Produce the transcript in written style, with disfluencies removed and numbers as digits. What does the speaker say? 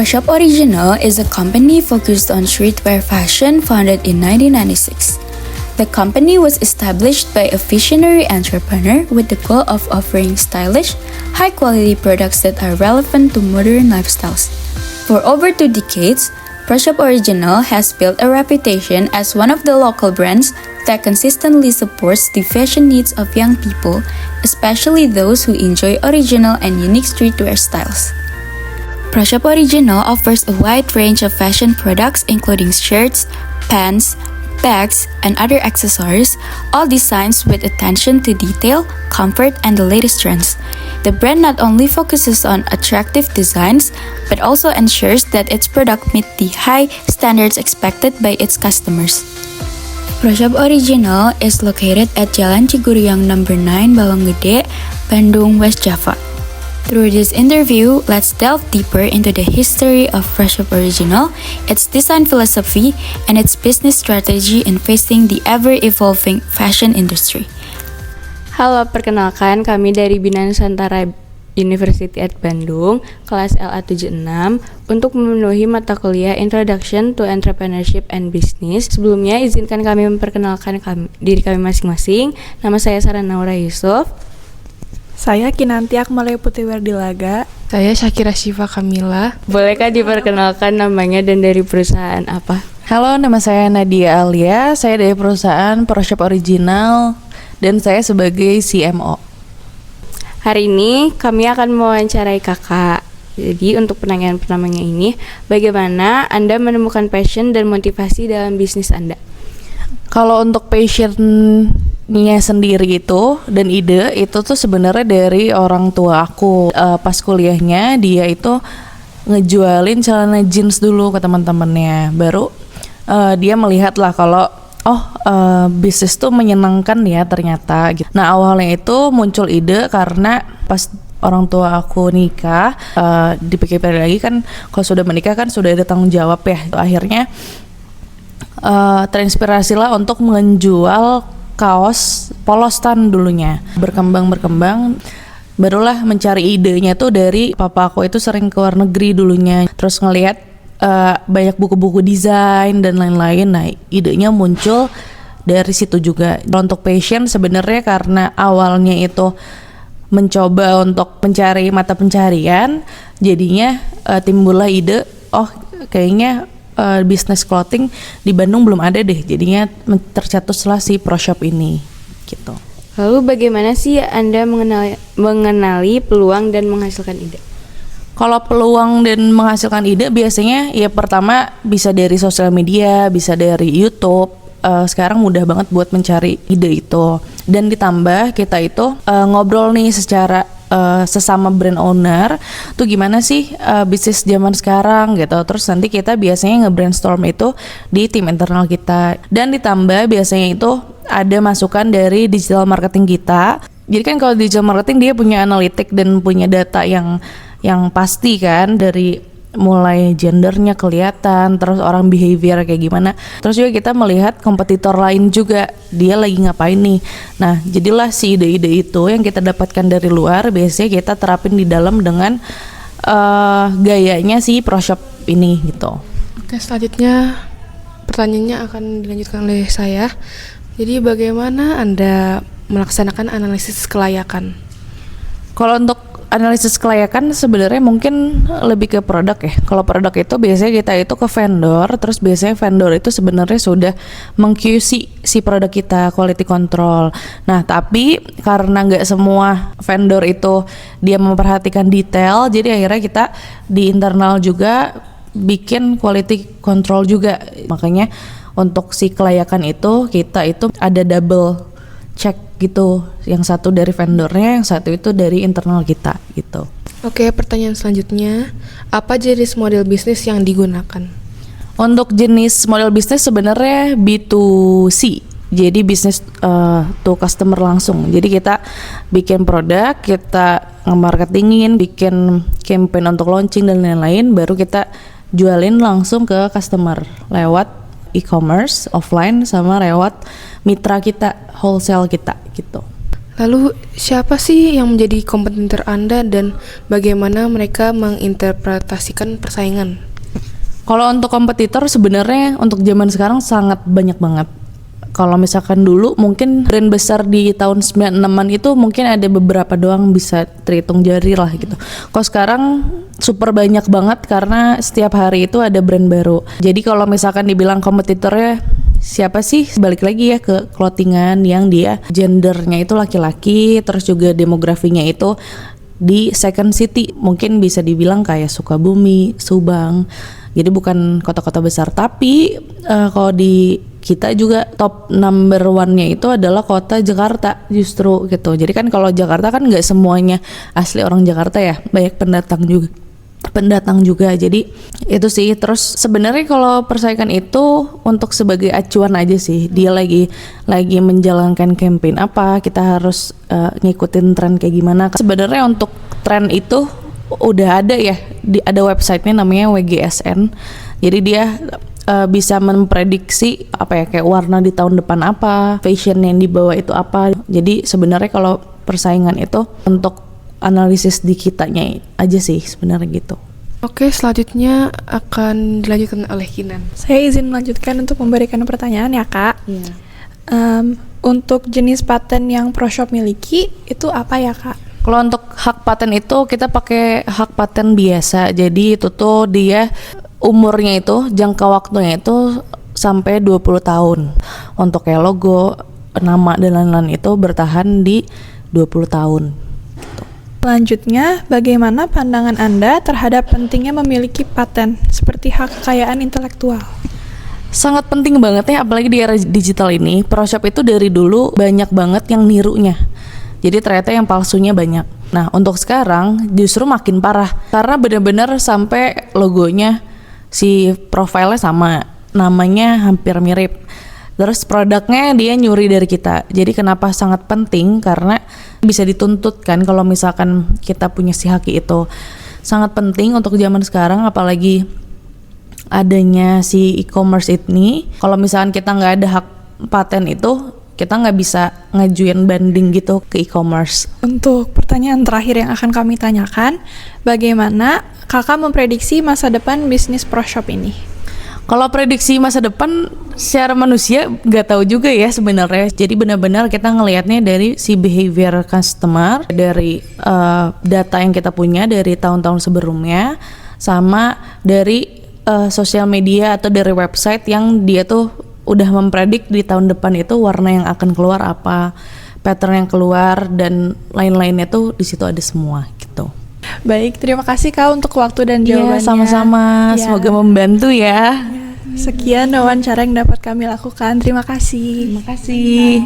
Prashop Original is a company focused on streetwear fashion founded in 1996. The company was established by a visionary entrepreneur with the goal of offering stylish, high-quality products that are relevant to modern lifestyles. For over 2 decades, Prashop Original has built a reputation as one of the local brands that consistently supports the fashion needs of young people, especially those who enjoy original and unique streetwear styles. Prashop Original offers a wide range of fashion products including shirts, pants, bags, and other accessories, all designed with attention to detail, comfort, and the latest trends. The brand not only focuses on attractive designs, but also ensures that its product meet the high standards expected by its customers. Prashop Original is located at Jalan Ciguriang No. 9 Bawanggede, Bandung, West Java. Through this interview, let's delve deeper into the history of Prashop Original, its design philosophy, and its business strategy in facing the ever-evolving fashion industry. Halo, perkenalkan kami dari Bina Nusantara University at Bandung, kelas LA76, untuk memenuhi mata kuliah Introduction to Entrepreneurship and Business. Sebelumnya, izinkan kami memperkenalkan diri kami masing-masing. Nama saya Sarah Naura Yusuf. Saya Kinanti Akmalaya Putri Werdilaga. Saya Syakira Syifa Kamila. Bolehkah diperkenalkan namanya dan dari perusahaan apa? Halo, nama saya Nadia Alia. Saya dari perusahaan Prashop Original dan saya sebagai CMO. Hari ini kami akan mewawancarai kakak. Jadi untuk pertanyaan-pertamanya ini, bagaimana Anda menemukan passion dan motivasi dalam bisnis Anda? Kalau untuk passionnya sendiri itu dan ide itu tuh sebenarnya dari orang tua aku. Pas kuliahnya dia itu ngejualin celana jeans dulu ke teman-temannya. Baru dia melihat lah kalau bisnis tuh menyenangkan ya ternyata gitu. Nah awalnya itu muncul ide karena pas orang tua aku nikah, dipikir-pikir lagi kan kalau sudah menikah kan sudah ada tanggung jawab ya. Akhirnya terinspirasi lah untuk menjual kaos polostan dulunya. Berkembang barulah mencari idenya tuh dari papa aku itu sering ke luar negeri dulunya, terus ngelihat banyak buku-buku desain dan lain-lain. Nah idenya muncul dari situ juga. Untuk passion sebenarnya karena awalnya itu mencoba untuk mencari mata pencarian, jadinya timbullah ide kayaknya bisnis clothing di Bandung belum ada deh, jadinya tercetuslah si Prashop ini gitu. Lalu bagaimana sih Anda mengenali peluang dan menghasilkan ide? Kalau peluang dan menghasilkan ide biasanya ya pertama bisa dari sosial media, bisa dari YouTube. Sekarang mudah banget buat mencari ide itu. Dan ditambah kita itu ngobrol nih secara sesama brand owner tuh gimana sih bisnis zaman sekarang gitu. Terus nanti kita biasanya nge-brainstorm itu di tim internal kita. Dan ditambah biasanya itu ada masukan dari digital marketing kita. Jadi kan kalau digital marketing dia punya analitik dan punya data yang pasti kan, dari mulai gendernya kelihatan, terus orang behavior kayak gimana. Terus juga kita melihat kompetitor lain juga, dia lagi ngapain nih. Nah jadilah si ide-ide itu yang kita dapatkan dari luar, biasanya kita terapin di dalam dengan gayanya si Prashop ini gitu. Oke, selanjutnya pertanyaannya akan dilanjutkan oleh saya. Jadi bagaimana Anda melaksanakan analisis kelayakan? Kalau untuk analisis kelayakan sebenarnya mungkin lebih ke produk ya. Kalau produk itu biasanya kita itu ke vendor, terus biasanya vendor itu sebenarnya sudah meng-QC si produk kita, quality control. Nah tapi karena nggak semua vendor itu dia memperhatikan detail, jadi akhirnya kita di internal juga bikin quality control juga. Makanya untuk si kelayakan itu kita itu ada double check gitu, yang satu dari vendornya, yang satu itu dari internal kita gitu. Oke, pertanyaan selanjutnya, apa jenis model bisnis yang digunakan? Untuk jenis model bisnis sebenarnya B2C, jadi bisnis to customer langsung. Jadi kita bikin produk, kita nge-marketingin, bikin campaign untuk launching dan lain-lain, baru kita jualin langsung ke customer lewat e-commerce offline sama lewat mitra kita, wholesale kita gitu. Lalu siapa sih yang menjadi kompetitor Anda dan bagaimana mereka menginterpretasikan persaingan? Kalau untuk kompetitor sebenarnya untuk zaman sekarang sangat banyak banget. Kalau misalkan dulu mungkin brand besar di tahun 96-an itu mungkin ada beberapa doang, bisa terhitung jari lah gitu. Kalau sekarang super banyak banget karena setiap hari itu ada brand baru. Jadi kalau misalkan dibilang kompetitornya siapa sih? Balik lagi ya ke clothingan yang dia gendernya itu laki-laki, terus juga demografinya itu di second city. Mungkin bisa dibilang kayak Sukabumi, Subang. Jadi bukan kota-kota besar, tapi kalau di kita juga top number one-nya itu adalah kota Jakarta justru gitu. Jadi kan kalau Jakarta kan nggak semuanya asli orang Jakarta ya, banyak pendatang juga. Jadi itu sih. Terus sebenarnya kalau persaingan itu untuk sebagai acuan aja sih. Dia lagi menjalankan campaign apa, kita harus ngikutin tren kayak gimana. Sebenarnya untuk tren itu udah ada ya, ada websitenya namanya WGSN. Jadi dia bisa memprediksi apa ya, kayak warna di tahun depan apa, fashion yang dibawa itu apa. Jadi sebenarnya kalau persaingan itu untuk analisis di kitanya aja sih sebenarnya gitu. Oke, selanjutnya akan dilanjutkan oleh Kinan. Saya izin melanjutkan untuk memberikan pertanyaan ya Kak. Untuk jenis paten yang ProShop miliki itu apa ya Kak? Kalau untuk hak paten itu kita pakai hak paten biasa. Jadi itu tuh dia umurnya itu, jangka waktunya itu sampai 20 tahun. Untuk kayak logo, nama dan lain-lain itu bertahan di 20 tahun. Selanjutnya, bagaimana pandangan Anda terhadap pentingnya memiliki paten seperti hak kekayaan intelektual? Sangat penting banget ya, apalagi di era digital ini. ProShop itu dari dulu banyak banget yang nirunya. Jadi ternyata yang palsunya banyak. Nah untuk sekarang justru makin parah karena benar-benar sampai logonya, si profilnya sama, namanya hampir mirip. Terus produknya dia nyuri dari kita. Jadi kenapa sangat penting? Karena bisa dituntut kan kalau misalkan kita punya si haki itu. Sangat penting untuk zaman sekarang, apalagi adanya si e-commerce ini. Kalau misalkan kita nggak ada hak paten itu, kita nggak bisa ngajuin banding gitu ke e-commerce. Untuk pertanyaan terakhir yang akan kami tanyakan, bagaimana Kakak memprediksi masa depan bisnis ProShop ini? Kalau prediksi masa depan secara manusia nggak tahu juga ya sebenarnya. Jadi benar-benar kita ngelihatnya dari si behavior customer, dari data yang kita punya dari tahun-tahun sebelumnya, sama dari sosial media atau dari website yang dia tuh udah mempredik di tahun depan itu warna yang akan keluar apa, pattern yang keluar dan lain-lainnya tuh di situ ada semua gitu. Baik, terima kasih Kak untuk waktu dan jawabannya. Iya, sama-sama. Ya. Semoga membantu ya. Sekian wawancara yang dapat kami lakukan. Terima kasih. Terima kasih.